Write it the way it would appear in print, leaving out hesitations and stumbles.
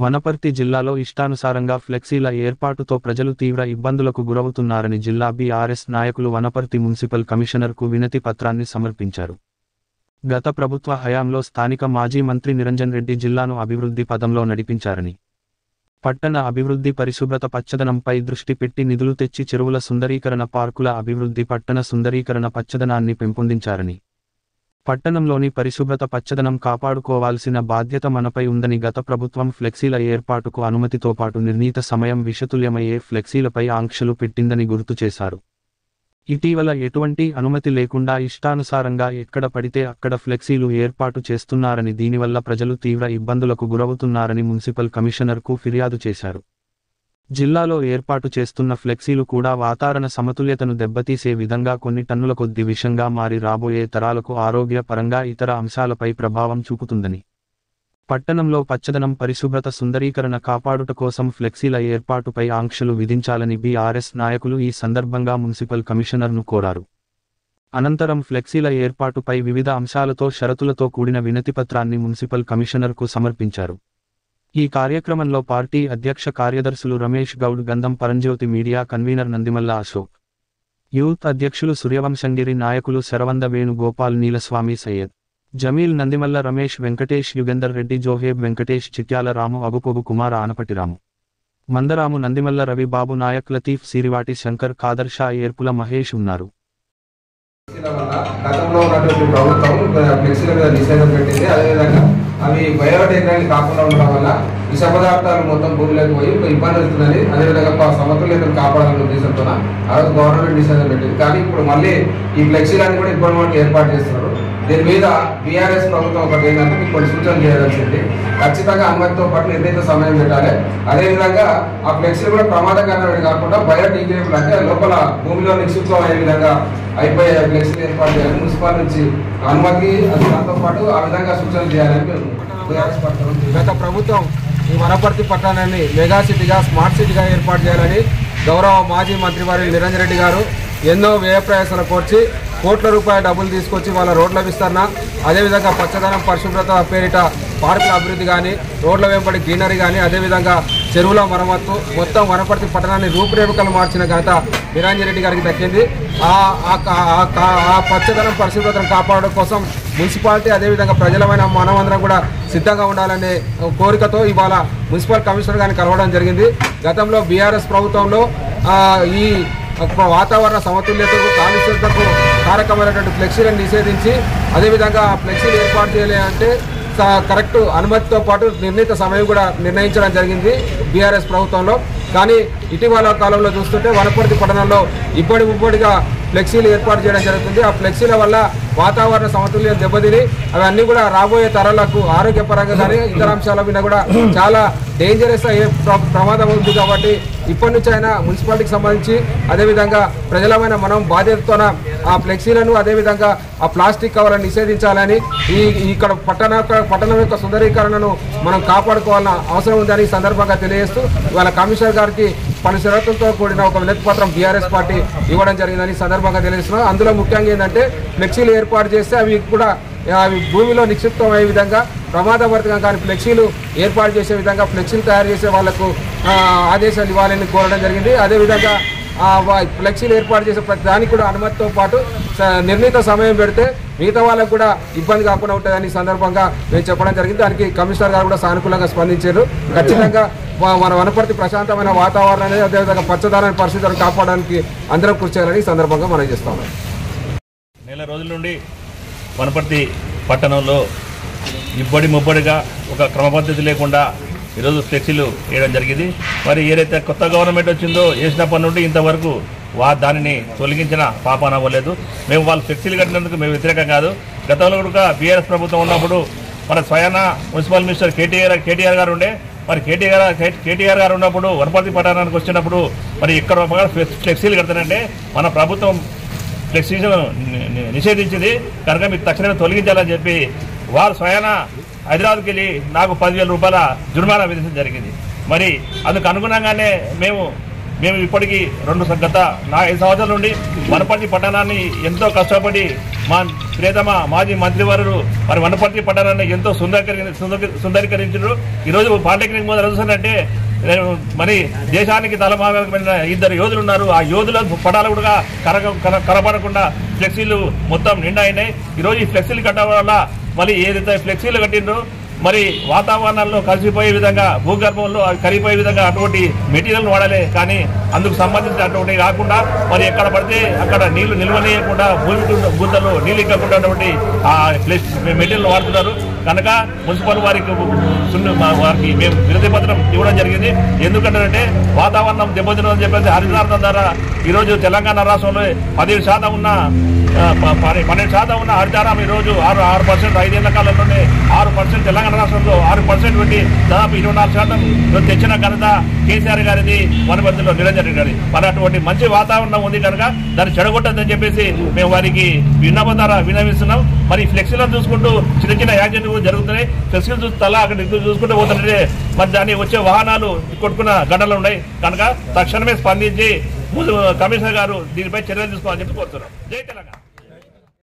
వనపర్తి జిల్లాలో ఇష్టానుసారంగా ఫ్లెక్సీల ఏర్పాటుతో ప్రజలు తీవ్ర ఇబ్బందులకు గురవుతున్నారని జిల్లా బీఆర్ఎస్ నాయకులు వనపర్తి మున్సిపల్ కమిషనర్కు వినతి పత్రాన్ని సమర్పించారు. గత ప్రభుత్వ హయాంలో స్థానిక మాజీ మంత్రి నిరంజన్ రెడ్డి జిల్లాను అభివృద్ధి పదంలో నడిపించారని, పట్టణ అభివృద్ధి, పరిశుభ్రత, పచ్చదనంపై దృష్టి పెట్టి నిధులు తెచ్చి చెరువుల సుందరీకరణ, పార్కుల అభివృద్ధి, పట్టణ సుందరీకరణ, పచ్చదనాన్ని పెంపొందించారని, పట్టణంలోని పరిశుభ్రత, పచ్చదనం కాపాడుకోవాల్సిన బాధ్యత మనపై ఉందని, గత ప్రభుత్వం ఫ్లెక్సీల ఏర్పాటుకు అనుమతితో పాటు నిర్ణీత సమయం విషతుల్యమయ్యే ఫ్లెక్సీలపై ఆంక్షలు పెట్టిందని గుర్తు చేశారు. ఇటీవల ఎటువంటి అనుమతి లేకుండా ఇష్టానుసారంగా ఎక్కడ పడితే అక్కడ ఫ్లెక్సీలు ఏర్పాటు చేస్తున్నారని, దీనివల్ల ప్రజలు తీవ్ర ఇబ్బందులకు గురవుతున్నారని మున్సిపల్ కమిషనర్కు ఫిర్యాదు చేశారు. జిల్లాలో ఏర్పాటు చేస్తున్న ఫ్లెక్సీలు కూడా వాతావరణ సమతుల్యతను దెబ్బతీసే విధంగా కొన్ని టన్నుల కొద్ది విషంగా మారి రాబోయే తరాలకు ఆరోగ్య పరంగా ఇతర అంశాలపై ప్రభావం చూపుతుందని, పట్టణంలో పచ్చదనం, పరిశుభ్రత, సుందరీకరణ కాపాడుట కోసం ఫ్లెక్సీల ఏర్పాటుపై ఆంక్షలు విధించాలని బీఆర్ఎస్ నాయకులు ఈ సందర్భంగా మున్సిపల్ కమిషనర్ను కోరారు. అనంతరం ఫ్లెక్సీల ఏర్పాటుపై వివిధ అంశాలతో షరతులతో కూడిన వినతిపత్రాన్ని మున్సిపల్ కమిషనర్కు సమర్పించారు. ఈ కార్యక్రమంలో పార్టీ అధ్యక్ష కార్యదర్శులు Ramesh Goud, Gandham Paranjyothi, media convener Nandimalla Ashok, youth అధ్యక్షులు సూర్యవంశంగిరి, నాయకులు శరవంద వేణుగోపాల్, నీలస్వామి, సయ్యద్ జమీల్, నందిమల్ల రమేష్, వెంకటేష్, యుగంధర్ రెడ్డి, జోహేబ్ వెంకటేష్, చిట్యాల రాము, అగుపోగు కుమార్, ఆనపటిరాము, మందరాము, నందిమల్ల రవి, బాబు నాయక్, లతీఫ్, సిరివాటి శంకర్, ఖాదర్ షా, ఏర్పుల మహేష్ ఉన్నారు. గతంలో ఉన్నటువంటి ప్రభుత్వం ఫ్లెక్సీల మీద నిషేధం పెట్టింది. అదేవిధంగా అవి బయోడైగ్రానిక్ కాకుండా ఉండడం వల్ల విష పదార్థాలు మొత్తం భూమిలోకి పోయి ఇబ్బంది వస్తుందని, అదేవిధంగా సమతుల్యతను కాపాడాలనే ఉద్దేశంతో ఆ రోజు గవర్నమెంట్ నిషేధం పెట్టింది. కానీ ఇప్పుడు మళ్ళీ ఈ ఫ్లెక్సీలను కూడా ఇప్పటి వరకు ఏర్పాటు చేస్తున్నారు. దీని మీద బీఆర్ఎస్ ప్రభుత్వం ఒకటి ఏంటంటే మీకు కొన్ని సూచనలు చేయాల్సింది. ఖచ్చితంగా అనుమతితో పాటు నిర్ణీత సమయం పెట్టాలి. అదేవిధంగా ఆ ఫ్లెక్సీలు కూడా ప్రమాదకరమైనవి కాకుండా బయోడిగ్రేడబుల్, అంటే లోపల భూమిలో నిక్షిప్తం అయ్యే విధంగా అయిపోయే ఫ్లెక్సీలు ఏర్పాటు చేయాలి. మున్సిపల్ నుంచి అనుమతి, దాంతో పాటు ఆ విధంగా సూచనలు చేయాలని మేము బీఆర్ఎస్ పడుతున్నాం. గత ప్రభుత్వం ఈ వనపర్తి పట్టణాన్ని మెగా సిటీగా, స్మార్ట్ సిటీగా ఏర్పాటు చేయాలని గౌరవ మాజీ మంత్రివారి నిరంజన్ రెడ్డి గారు ఎన్నో వ్యయ ప్రయాసాలు కోర్చి కోట్ల రూపాయల డబ్బులు తీసుకొచ్చి వాళ్ళ రోడ్ల విస్తరణ, అదేవిధంగా పచ్చదనం, పరిశుభ్రత పేరిట పార్కుల అభివృద్ధి కానీ, రోడ్ల వెంబడి గ్రీనరీ కానీ, అదేవిధంగా చెరువుల మరమ్మత్తు, మొత్తం వనపర్తి పట్టణాన్ని రూపురేఖలు మార్చిన ఘనత నిరంజన్ రెడ్డి గారికి దక్కింది. ఆ పచ్చదనం, పరిశుభ్రతను కాపాడడం కోసం మున్సిపాలిటీ, అదేవిధంగా ప్రజలమైన మనమందరం కూడా సిద్ధంగా ఉండాలనే కోరికతో ఇవాళ మున్సిపల్ కమిషనర్ గారిని కలవడం జరిగింది. గతంలో బీఆర్ఎస్ ప్రభుత్వంలో ఈ వాతావరణ సమతుల్యతకు, కాలుష్యతకు కారకమైనటువంటి ఫ్లెక్సీలను నిషేధించి, అదేవిధంగా ఫ్లెక్సీలు ఏర్పాటు చేయాలి అంటే కరెక్ట్ అనుమతితో పాటు నిర్ణీత సమయం కూడా నిర్ణయించడం జరిగింది బీఆర్ఎస్ ప్రభుత్వంలో. కానీ ఇటీవల కాలంలో చూస్తుంటే వనపర్తి పట్టణంలో ఇబ్బడిగా ఫ్లెక్సీలు ఏర్పాటు చేయడం జరుగుతుంది. ఆ ఫ్లెక్సీల వల్ల వాతావరణ సమతుల్యం దెబ్బతిని అవన్నీ కూడా రాబోయే తరాలకు ఆరోగ్యపరంగా కానీ ఇతర అంశాల మీద కూడా చాలా డేంజరస్ అయ్యే ప్రమాదం ఉంది. కాబట్టి ఇప్పటి నుంచి అయినా మున్సిపాలిటీకి సంబంధించి, అదేవిధంగా ప్రజలమైన మనం బాధ్యతతోన ఆ ఫ్లెక్సీలను, అదేవిధంగా ఆ ప్లాస్టిక్ కవర్లను నిషేధించాలని, ఇక్కడ పట్టణం యొక్క సుందరీకరణను మనం కాపాడుకోవాలన్న అవసరం ఉందని ఈ సందర్భంగా తెలియజేస్తూ ఇవాళ కమిషనర్ గారికి పలు షరతులతో కూడిన ఒక వినతి పత్రం బీఆర్ఎస్ పార్టీ ఇవ్వడం జరిగిందని సందర్భంగా తెలియజేస్తున్నాం. అందులో ముఖ్యంగా ఏంటంటే ఫ్లెక్సీలు ఏర్పాటు చేస్తే అవి కూడా భూమిలో నిక్షిప్తం అయ్యే విధంగా, ప్రమాదవర్తంగా కానీ ఫ్లెక్సీలు ఏర్పాటు చేసే విధంగా ఫ్లెక్సీలు తయారు చేసే వాళ్లకు ఆదేశాలు ఇవ్వాలని కోరడం జరిగింది. అదేవిధంగా ఫ్లెక్సీలు ఏర్పాటు చేసే ప్రతి దానికి కూడా అనుమతితో పాటు నిర్ణీత సమయం పెడితే మిగతా వాళ్ళకు కూడా ఇబ్బంది కాకుండా ఉంటుందని సందర్భంగా మేము చెప్పడం జరిగింది. దానికి కమిషనర్ గారు కూడా సానుకూలంగా స్పందించారు. ఖచ్చితంగా మన వనపర్తి ప్రశాంతమైన వాతావరణాన్ని, అదేవిధంగా పచ్చదనాన్ని, పరిస్థితులను కాపాడడానికి అందరం కృషి చేయాలని ఈ సందర్భంగా మనం చేస్తాం. నెల రోజుల నుండి వనపర్తి పట్టణంలో ముబ్బడిగా ఒక క్రమపద్ధతి లేకుండా ఈరోజు ఫ్లెక్సీలు వేయడం జరిగింది. మరి ఏదైతే కొత్త గవర్నమెంట్ వచ్చిందో వేసినప్పటి నుండి ఇంతవరకు దానిని తొలగించిన పాపాన అవ్వలేదు. మేము వాళ్ళు ఫ్లెక్సీలు కట్టినందుకు మేము వ్యతిరేకం కాదు. గతంలో కూడా బీఆర్ఎస్ ప్రభుత్వం ఉన్నప్పుడు మన స్వయాన మున్సిపల్ మినిస్టర్ కేటీఆర్ గారు ఉండే. మరి కేటీఆర్ గారు ఉన్నప్పుడు వనపర్తి పట్టణానికి వచ్చినప్పుడు మరి ఇక్కడ ఫ్లెక్సీలు కడతానంటే మన ప్రభుత్వం ఫ్లెక్సీలను నిషేధించింది కనుక మీకు తక్షణమే తొలగించాలని చెప్పి వారు స్వయాన హైదరాబాద్కి వెళ్ళి నాకు 10,000 రూపాయల జుర్మానా విధించడం జరిగింది. మరి అందుకు అనుగుణంగానే మేము మేము ఇప్పటికీ గత 5 సంవత్సరాల నుండి వనపర్తి పట్టణాన్ని ఎంతో కష్టపడి మా ప్రియతమ మాజీ మంత్రివారు మరి వనపర్తి పట్టణాన్ని ఎంతో సుందరీకరించారు. ఈరోజు పాలిటెక్నిక్ మొదలు చూసానంటే మరి దేశానికి తలమాగమైన 2 యోధులు ఉన్నారు. ఆ యోధుల పటాలు కూడా కనబడకుండా ఫ్లెక్సీలు మొత్తం నిండా అయినాయి. ఈరోజు ఈ ఫ్లెక్సీలు కట్టడం వల్ల మళ్ళీ ఏదైతే ఫ్లెక్సీలు కట్టిండ్రో మరి వాతావరణంలో కలిసిపోయే విధంగా భూగర్భంలో అవి కరిగిపోయే విధంగా అటువంటి మెటీరియల్ వాడాలి. కానీ అందుకు సంబంధించిన అటువంటి కాకుండా మరి ఎక్కడ పడితే అక్కడ నీళ్లు నిల్వనీయకుండా గుంతలు నీళ్ళు ఇక్కకుండా ఆ మెటీరియల్ వాడుతున్నారు. కనుక మున్సిపల్ వారికి మేము వినతి పత్రం ఇవ్వడం జరిగింది. ఎందుకంటే వాతావరణం దెబ్బతిన్నదని చెప్పేసి హరితహారం ద్వారా ఈరోజు తెలంగాణ రాష్ట్రంలో 17% ఉన్న 12% ఉన్న హరితహారం ఈరోజు 6% 5 ఏళ్ల కాలంలోనే 6% తెలంగాణ రాష్ట్రంలో 6% పెట్టి దాదాపు 24% తెచ్చిన ఘనత కేసీఆర్ గారిది, వనపర్తిలో నిరంజన్ రెడ్డి గారి. మరి అటువంటి మంచి వాతావరణం ఉంది కనుక దాన్ని చెడగొట్టద్దని చెప్పేసి మేము వారికి విన్నపం ద్వారా విన్నవిస్తున్నాం. మరి ఫ్లెక్సీలను చూసుకుంటూ చిన్న యాక్సిడెంట్ జరుగుతున్నాయి. ఫ్లెక్సీలు చూస్తే అక్కడ చూసుకుంటూ పోతుంటే మరి దాన్ని వచ్చే వాహనాలు కొట్టుకున్న ఘటనలు ఉన్నాయి. కనుక తక్షణమే స్పందించి కమిషనర్ గారు దీనిపై చర్యలు తీసుకోవాలని చెప్పి కోరుతున్నాం. జై తెలంగాణ.